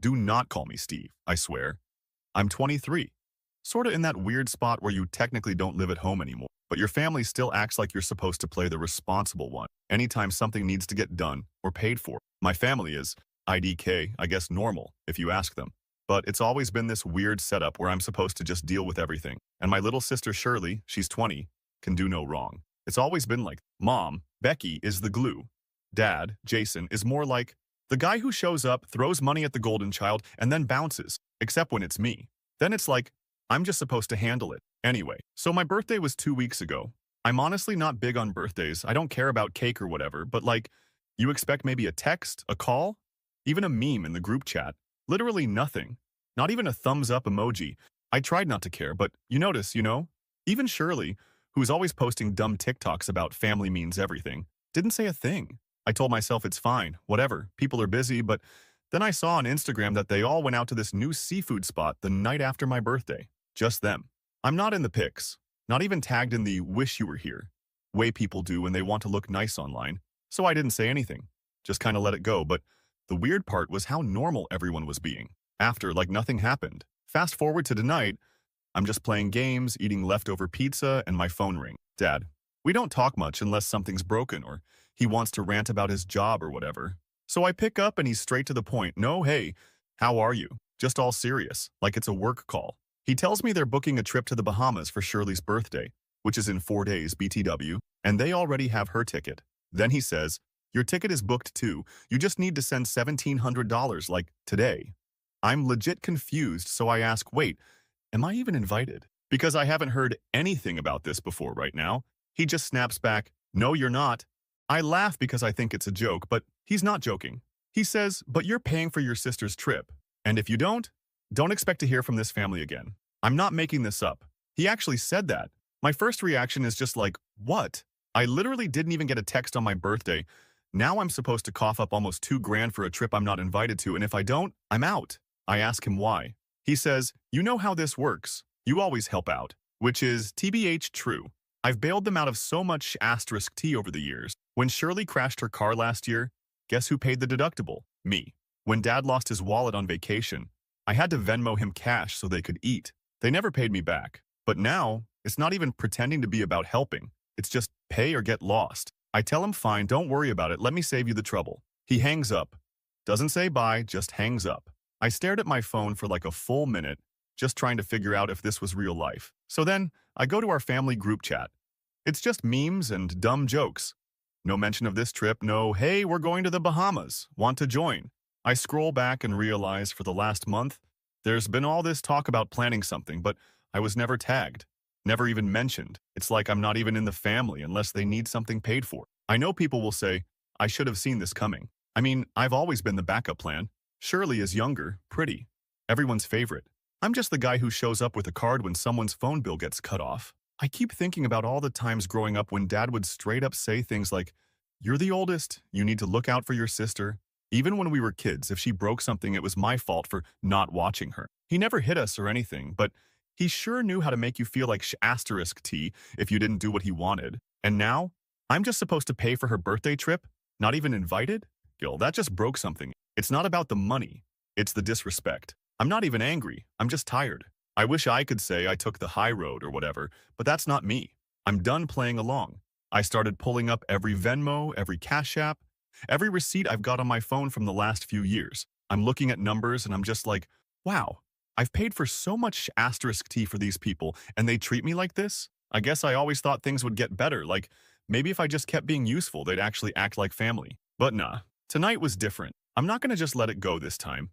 Do not call me Steve, I swear. I'm 23. Sorta in that weird spot where you technically don't live at home anymore, but your family still acts like you're supposed to play the responsible one anytime something needs to get done or paid for. My family is, IDK, I guess normal, if you ask them. But it's always been this weird setup where I'm supposed to just deal with everything. And my little sister Shirley, she's 20, can do no wrong. It's always been like, Mom, Becky is the glue. Dad, Jason, is more like the guy who shows up, throws money at the golden child, and then bounces, except when it's me. Then it's like, I'm just supposed to handle it. Anyway, so my birthday was 2 weeks ago. I'm honestly not big on birthdays. I don't care about cake or whatever, but like, you expect maybe a text, a call, even a meme in the group chat. Literally nothing. Not even a thumbs up emoji. I tried not to care, but you notice, even Shirley, who's always posting dumb TikToks about family means everything, didn't say a thing. I told myself it's fine, whatever, people are busy, but then I saw on Instagram that they all went out to this new seafood spot the night after my birthday. Just them. I'm not in the pics, not even tagged in the wish you were here way people do when they want to look nice online, so I didn't say anything. Just kind of let it go, but the weird part was how normal everyone was being. After, like nothing happened. Fast forward to tonight, I'm just playing games, eating leftover pizza, and my phone rings. Dad, we don't talk much unless something's broken or he wants to rant about his job or whatever. So I pick up and he's straight to the point. No, hey, how are you? Just all serious, like it's a work call. He tells me they're booking a trip to the Bahamas for Shirley's birthday, which is in 4 days, BTW, and they already have her ticket. Then he says, your ticket is booked too. You just need to send $1,700 like today. I'm legit confused, so I ask, wait, am I even invited? Because I haven't heard anything about this before right now. He just snaps back, no, you're not. I laugh because I think it's a joke, but he's not joking. He says, but you're paying for your sister's trip. And if you don't expect to hear from this family again. I'm not making this up. He actually said that. My first reaction is just like, what? I literally didn't even get a text on my birthday. Now I'm supposed to cough up almost $2,000 for a trip I'm not invited to, and if I don't, I'm out. I ask him why. He says, you know how this works. You always help out. Which is, TBH, true. I've bailed them out of so much *T over the years. When Shirley crashed her car last year, guess who paid the deductible? Me. When Dad lost his wallet on vacation, I had to Venmo him cash so they could eat. They never paid me back. But now, it's not even pretending to be about helping. It's just pay or get lost. I tell him, fine, don't worry about it, let me save you the trouble. He hangs up. Doesn't say bye, just hangs up. I stared at my phone for like a full minute, just trying to figure out if this was real life. So then, I go to our family group chat. It's just memes and dumb jokes. No mention of this trip, no, hey, we're going to the Bahamas, want to join? I scroll back and realize for the last month, there's been all this talk about planning something, but I was never tagged, never even mentioned. It's like I'm not even in the family unless they need something paid for. I know people will say, I should have seen this coming. I mean, I've always been the backup plan. Shirley is younger, pretty, everyone's favorite. I'm just the guy who shows up with a card when someone's phone bill gets cut off. I keep thinking about all the times growing up when Dad would straight up say things like, you're the oldest, you need to look out for your sister. Even when we were kids, if she broke something, it was my fault for not watching her. He never hit us or anything, but he sure knew how to make you feel like *T if you didn't do what he wanted. And now, I'm just supposed to pay for her birthday trip? Not even invited? Gil, that just broke something. It's not about the money. It's the disrespect. I'm not even angry. I'm just tired. I wish I could say I took the high road or whatever, but that's not me. I'm done playing along. I started pulling up every Venmo, every Cash App, every receipt I've got on my phone from the last few years. I'm looking at numbers and I'm just like, wow, I've paid for so much *T for these people and they treat me like this? I guess I always thought things would get better, like maybe if I just kept being useful, they'd actually act like family. But nah, tonight was different. I'm not gonna just let it go this time.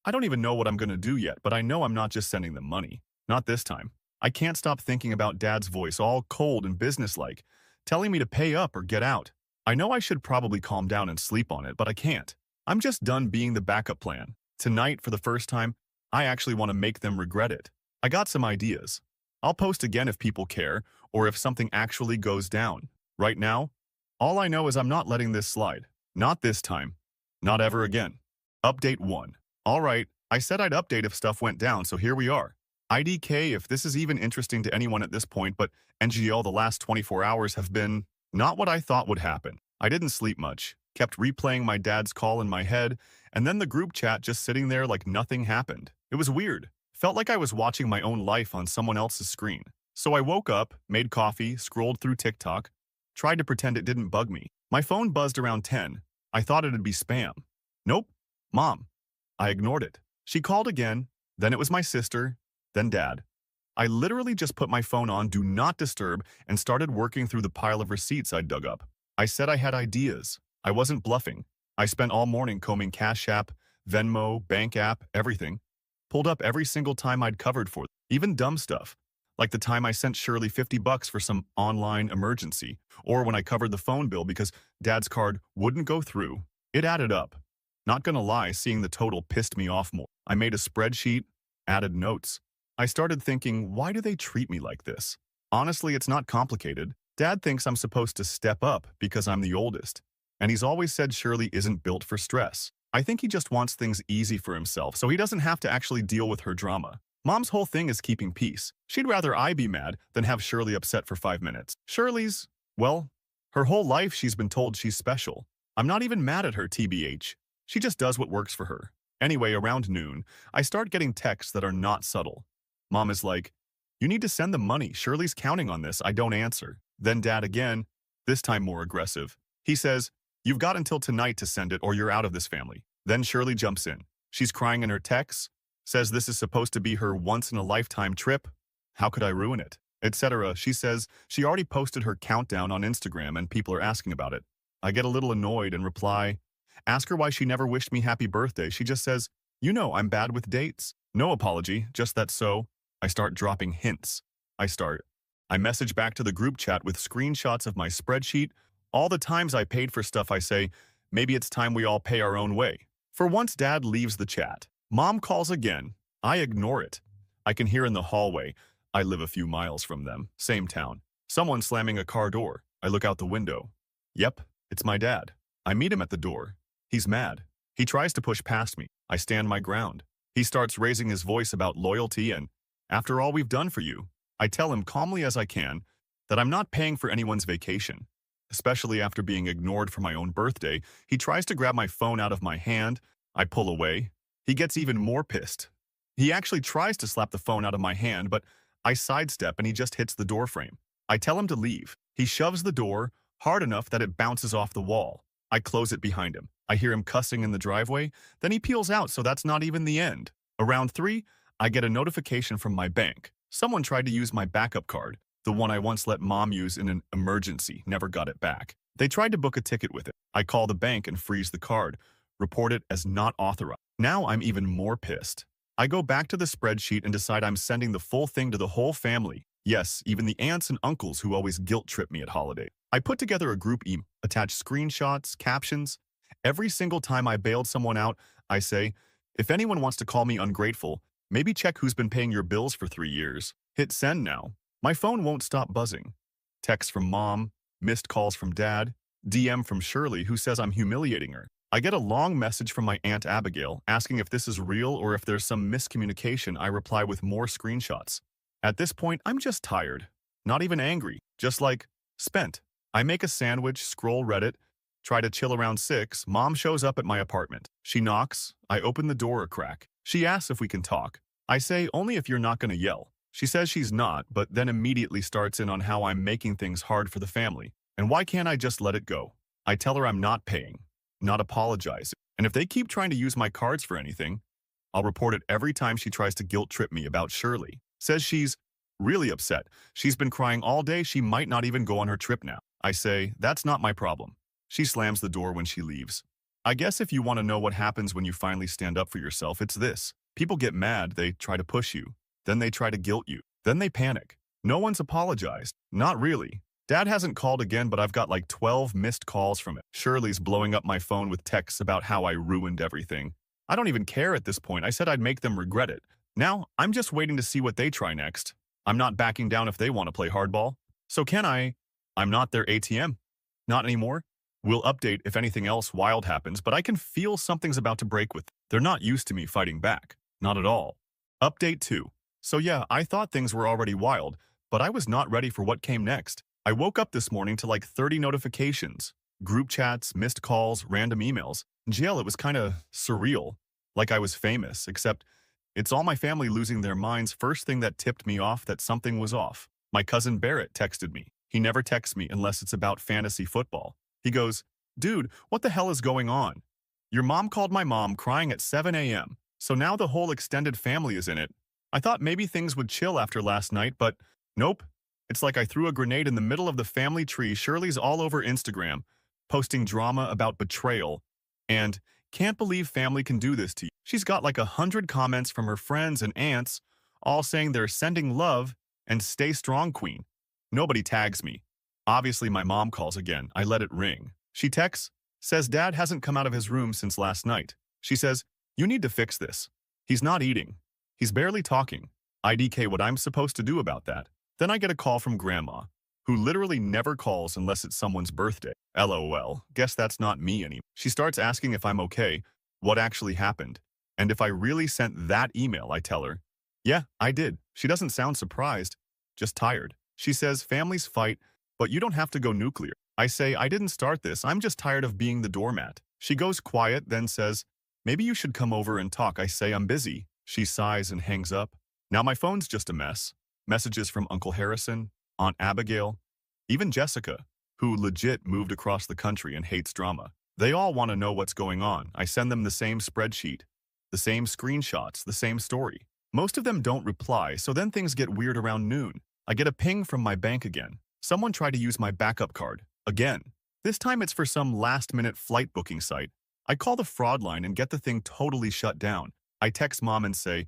I don't even know what I'm gonna do yet, but I know I'm not just sending them money. Not this time. I can't stop thinking about Dad's voice, all cold and businesslike, telling me to pay up or get out. I know I should probably calm down and sleep on it, but I can't. I'm just done being the backup plan. Tonight, for the first time, I actually want to make them regret it. I got some ideas. I'll post again if people care, or if something actually goes down. Right now, all I know is I'm not letting this slide. Not this time. Not ever again. Update 1. Alright, I said I'd update if stuff went down, so here we are. IDK if this is even interesting to anyone at this point, but NGL the last 24 hours have been not what I thought would happen. I didn't sleep much. Kept replaying my dad's call in my head, and then the group chat just sitting there like nothing happened. It was weird. Felt like I was watching my own life on someone else's screen. So I woke up, made coffee, scrolled through TikTok, tried to pretend it didn't bug me. My phone buzzed around 10. I thought it'd be spam. Nope. Mom. I ignored it. She called again, then it was my sister, then Dad. I literally just put my phone on Do Not Disturb and started working through the pile of receipts I'd dug up. I said I had ideas. I wasn't bluffing. I spent all morning combing Cash App, Venmo, bank app, everything. Pulled up every single time I'd covered for, even dumb stuff, like the time I sent Shirley $50 for some online emergency, or when I covered the phone bill because Dad's card wouldn't go through. It added up. Not gonna lie, seeing the total pissed me off more. I made a spreadsheet, added notes. I started thinking, why do they treat me like this? Honestly, it's not complicated. Dad thinks I'm supposed to step up because I'm the oldest, and he's always said Shirley isn't built for stress. I think he just wants things easy for himself so he doesn't have to actually deal with her drama. Mom's whole thing is keeping peace. She'd rather I be mad than have Shirley upset for 5 minutes. Shirley's, well, her whole life she's been told she's special. I'm not even mad at her, TBH. She just does what works for her. Anyway, around noon, I start getting texts that are not subtle. Mom is like, you need to send the money. Shirley's counting on this. I don't answer. Then Dad again, this time more aggressive. He says, you've got until tonight to send it or you're out of this family. Then Shirley jumps in. She's crying in her texts, says this is supposed to be her once-in-a-lifetime trip. How could I ruin it? Etc. She says she already posted her countdown on Instagram and people are asking about it. I get a little annoyed and reply, ask her why she never wished me happy birthday. She just says, you know I'm bad with dates. No apology, just that so. I start dropping hints. I message back to the group chat with screenshots of my spreadsheet. All the times I paid for stuff I say, maybe it's time we all pay our own way. For once Dad leaves the chat. Mom calls again. I ignore it. I can hear in the hallway. I live a few miles from them. Same town. Someone slamming a car door. I look out the window. Yep, it's my dad. I meet him at the door. He's mad. He tries to push past me. I stand my ground. He starts raising his voice about loyalty and, after all we've done for you, I tell him calmly as I can that I'm not paying for anyone's vacation. Especially after being ignored for my own birthday, he tries to grab my phone out of my hand. I pull away. He gets even more pissed. He actually tries to slap the phone out of my hand, but I sidestep and he just hits the door frame. I tell him to leave. He shoves the door hard enough that it bounces off the wall. I close it behind him. I hear him cussing in the driveway. Then he peels out, so that's not even the end. Around 3, I get a notification from my bank. Someone tried to use my backup card, the one I once let Mom use in an emergency, never got it back. They tried to book a ticket with it. I call the bank and freeze the card, report it as not authorized. Now I'm even more pissed. I go back to the spreadsheet and decide I'm sending the full thing to the whole family. Yes, even the aunts and uncles who always guilt-trip me at holiday. I put together a group email, attach screenshots, captions. Every single time I bailed someone out, I say, if anyone wants to call me ungrateful, maybe check who's been paying your bills for 3 years. Hit send now. My phone won't stop buzzing. Text from Mom, missed calls from Dad, DM from Shirley who says I'm humiliating her. I get a long message from my Aunt Abigail asking if this is real or if there's some miscommunication. I reply with more screenshots. At this point, I'm just tired. Not even angry, just like, spent. I make a sandwich, scroll Reddit, try to chill around 6. Mom shows up at my apartment. She knocks. I open the door a crack. She asks if we can talk. I say, only if you're not gonna yell. She says she's not, but then immediately starts in on how I'm making things hard for the family. And why can't I just let it go? I tell her I'm not paying, not apologizing. And if they keep trying to use my cards for anything, I'll report it every time she tries to guilt-trip me about Shirley. Says she's really upset. She's been crying all day. She might not even go on her trip now. I say, that's not my problem. She slams the door when she leaves. I guess if you want to know what happens when you finally stand up for yourself, it's this. People get mad, they try to push you. Then they try to guilt you. Then they panic. No one's apologized. Not really. Dad hasn't called again, but I've got like 12 missed calls from it. Shirley's blowing up my phone with texts about how I ruined everything. I don't even care at this point. I said I'd make them regret it. Now, I'm just waiting to see what they try next. I'm not backing down if they want to play hardball. So can I? I'm not their ATM. Not anymore. We'll update if anything else wild happens, but I can feel something's about to break with them. They're not used to me fighting back. Not at all. Update 2. So yeah, I thought things were already wild, but I was not ready for what came next. I woke up this morning to like 30 notifications. Group chats, missed calls, random emails. In jail, it was kind of surreal, like I was famous, except it's all my family losing their minds. First thing that tipped me off that something was off. My cousin Barrett texted me. He never texts me unless it's about fantasy football. He goes, "Dude, what the hell is going on? Your mom called my mom crying at 7 a.m., so now the whole extended family is in it. I thought maybe things would chill after last night, but nope. It's like I threw a grenade in the middle of the family tree. Shirley's all over Instagram, posting drama about betrayal, and can't believe family can do this to you. She's got like 100 comments from her friends and aunts, all saying they're sending love and stay strong, queen. Nobody tags me. Obviously, my mom calls again. I let it ring. She texts, says dad hasn't come out of his room since last night. She says, you need to fix this. He's not eating. He's barely talking. IDK what I'm supposed to do about that. Then I get a call from grandma, who literally never calls unless it's someone's birthday. LOL, guess that's not me anymore. She starts asking if I'm okay, what actually happened, and if I really sent that email. I tell her, yeah, I did. She doesn't sound surprised, just tired. She says, families fight, but you don't have to go nuclear. I say, I didn't start this. I'm just tired of being the doormat. She goes quiet, then says, maybe you should come over and talk. I say, I'm busy. She sighs and hangs up. Now my phone's just a mess. Messages from Uncle Harrison, Aunt Abigail, even Jessica, who legit moved across the country and hates drama. They all want to know what's going on. I send them the same spreadsheet, the same screenshots, the same story. Most of them don't reply, so then things get weird around noon. I get a ping from my bank again. Someone tried to use my backup card. Again. This time it's for some last-minute flight booking site. I call the fraud line and get the thing totally shut down. I text mom and say,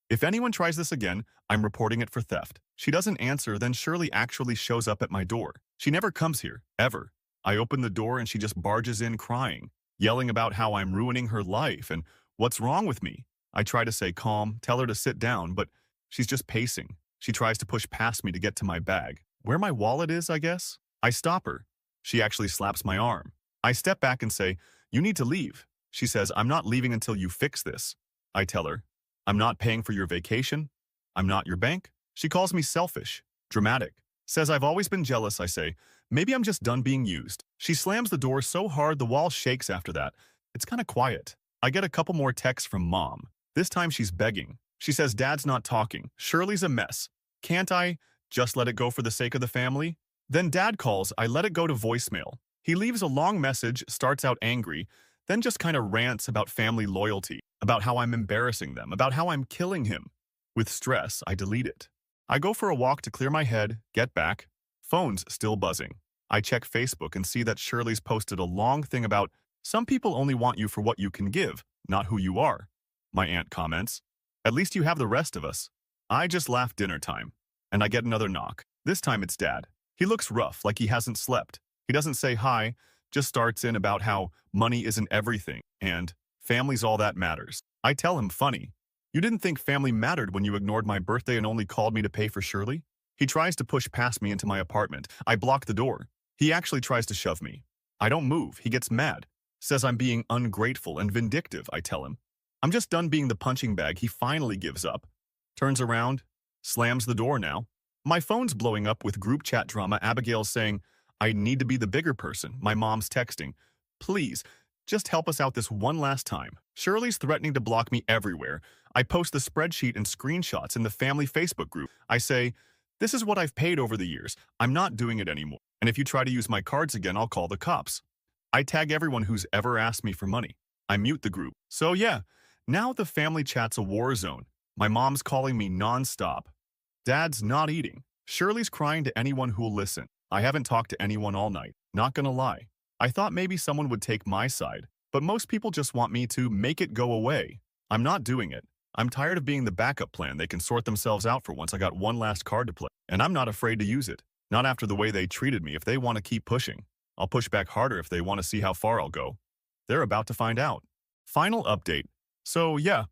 if anyone tries this again, I'm reporting it for theft. She doesn't answer, then Shirley actually shows up at my door. She never comes here, ever. I open the door and she just barges in crying, yelling about how I'm ruining her life and what's wrong with me. I try to say calm, tell her to sit down, but she's just pacing. She tries to push past me to get to my bag. Where my wallet is, I guess? I stop her. She actually slaps my arm. I step back and say, you need to leave. She says, I'm not leaving until you fix this. I tell her, I'm not paying for your vacation. I'm not your bank. She calls me selfish, dramatic, says I've always been jealous. I say, maybe I'm just done being used. She slams the door so hard the wall shakes after that. It's kind of quiet. I get a couple more texts from mom. This time she's begging. She says dad's not talking. Shirley's a mess. Can't I just let it go for the sake of the family? Then dad calls. I let it go to voicemail. He leaves a long message, starts out angry, then just kind of rants about family loyalty, about how I'm embarrassing them, about how I'm killing him. With stress, I delete it. I go for a walk to clear my head, get back. Phone's still buzzing. I check Facebook and see that Shirley's posted a long thing about some people only want you for what you can give, not who you are. My aunt comments, at least you have the rest of us. I just laugh dinner time, and I get another knock. This time it's dad. He looks rough, like he hasn't slept. He doesn't say hi, just starts in about how money isn't everything, and family's all that matters. I tell him, funny. You didn't think family mattered when you ignored my birthday and only called me to pay for Shirley? He tries to push past me into my apartment. I block the door. He actually tries to shove me. I don't move. He gets mad. Says I'm being ungrateful and vindictive. I tell him, I'm just done being the punching bag. He finally gives up. Turns around, slams the door now. My phone's blowing up with group chat drama. Abigail's saying, I need to be the bigger person. My mom's texting, please, just help us out this one last time. Shirley's threatening to block me everywhere. I post the spreadsheet and screenshots in the family Facebook group. I say, this is what I've paid over the years. I'm not doing it anymore. And if you try to use my cards again, I'll call the cops. I tag everyone who's ever asked me for money. I mute the group. So yeah, now the family chat's a war zone. My mom's calling me nonstop. Dad's not eating. Shirley's crying to anyone who'll listen. I haven't talked to anyone all night. Not gonna lie. I thought maybe someone would take my side, but most people just want me to make it go away. I'm not doing it. I'm tired of being the backup plan. They can sort themselves out for once. I got one last card to play, and I'm not afraid to use it. Not after the way they treated me. If they want to keep pushing, I'll push back harder if they want to see how far I'll go. They're about to find out. Final update. So yeah,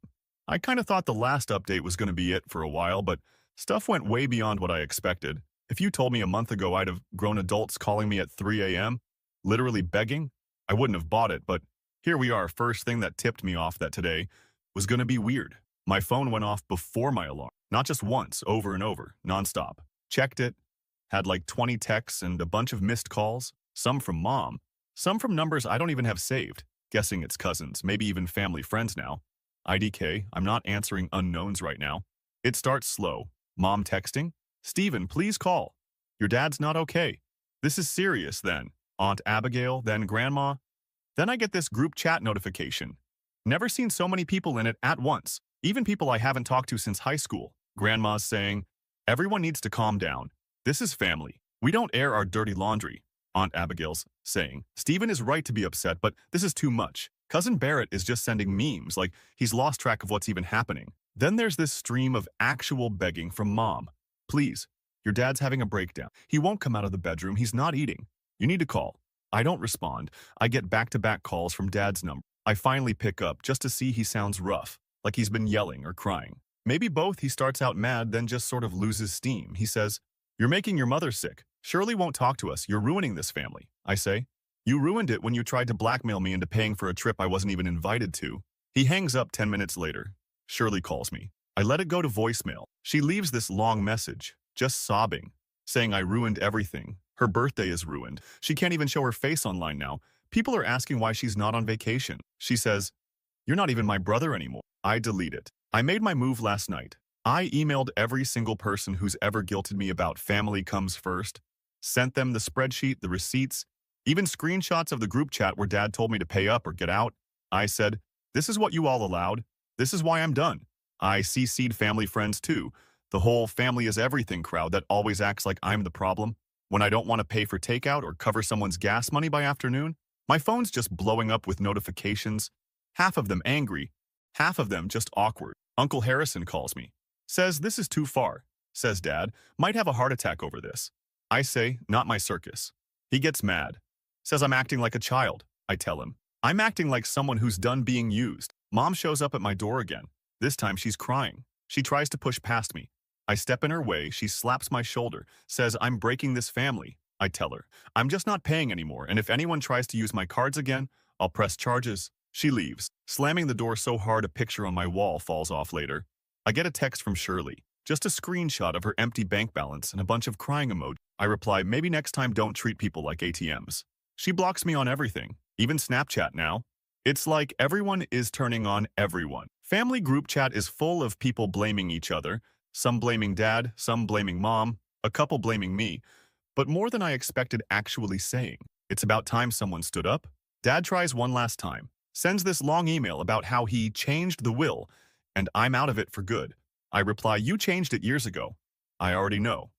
I kind of thought the last update was going to be it for a while, but stuff went way beyond what I expected. If you told me a month ago I'd have grown adults calling me at 3 a.m., literally begging, I wouldn't have bought it, but here we are. First thing that tipped me off that today was going to be weird. My phone went off before my alarm. Not just once, over and over, nonstop. Checked it, had like 20 texts and a bunch of missed calls, some from mom. Some from numbers I don't even have saved. Guessing it's cousins, maybe even family friends now. IDK, I'm not answering unknowns right now. It starts slow. Mom texting? Steven, please call. Your dad's not okay. This is serious then. Aunt Abigail, then Grandma. Then I get this group chat notification. Never seen so many people in it at once, even people I haven't talked to since high school. Grandma's saying, everyone needs to calm down. This is family. We don't air our dirty laundry. Aunt Abigail's saying, Steven is right to be upset, but this is too much. Cousin Barrett is just sending memes like he's lost track of what's even happening. Then there's this stream of actual begging from Mom. Please, your dad's having a breakdown. He won't come out of the bedroom. He's not eating. You need to call. I don't respond. I get back-to-back calls from Dad's number. I finally pick up just to see he sounds rough, like he's been yelling or crying. Maybe both. He starts out mad, then just sort of loses steam. He says, you're making your mother sick. Shirley won't talk to us. You're ruining this family. I say, you ruined it when you tried to blackmail me into paying for a trip I wasn't even invited to. He hangs up 10 minutes later. Shirley calls me. I let it go to voicemail. She leaves this long message, just sobbing, saying I ruined everything. Her birthday is ruined. She can't even show her face online now. People are asking why she's not on vacation. She says, you're not even my brother anymore. I delete it. I made my move last night. I emailed every single person who's ever guilted me about family comes first, sent them the spreadsheet, the receipts, even screenshots of the group chat where Dad told me to pay up or get out. I said, this is what you all allowed. This is why I'm done. I CC'd family friends too. The whole family is everything crowd that always acts like I'm the problem. When I don't want to pay for takeout or cover someone's gas money by afternoon, my phone's just blowing up with notifications. Half of them angry, half of them just awkward. Uncle Harrison calls me. Says this is too far. Says Dad, might have a heart attack over this. I say, not my circus. He gets mad. Says I'm acting like a child. I tell him, I'm acting like someone who's done being used. Mom shows up at my door again. This time she's crying. She tries to push past me. I step in her way. She slaps my shoulder, says I'm breaking this family. I tell her, I'm just not paying anymore, and if anyone tries to use my cards again, I'll press charges. She leaves, slamming the door so hard a picture on my wall falls off later. I get a text from Shirley, just a screenshot of her empty bank balance and a bunch of crying emojis. I reply, maybe next time don't treat people like ATMs. She blocks me on everything, even Snapchat now. It's like everyone is turning on everyone. Family group chat is full of people blaming each other, some blaming Dad, some blaming Mom, a couple blaming me, but more than I expected actually saying. It's about time someone stood up. Dad tries one last time, sends this long email about how he changed the will, and I'm out of it for good. I reply, you changed it years ago. I already know.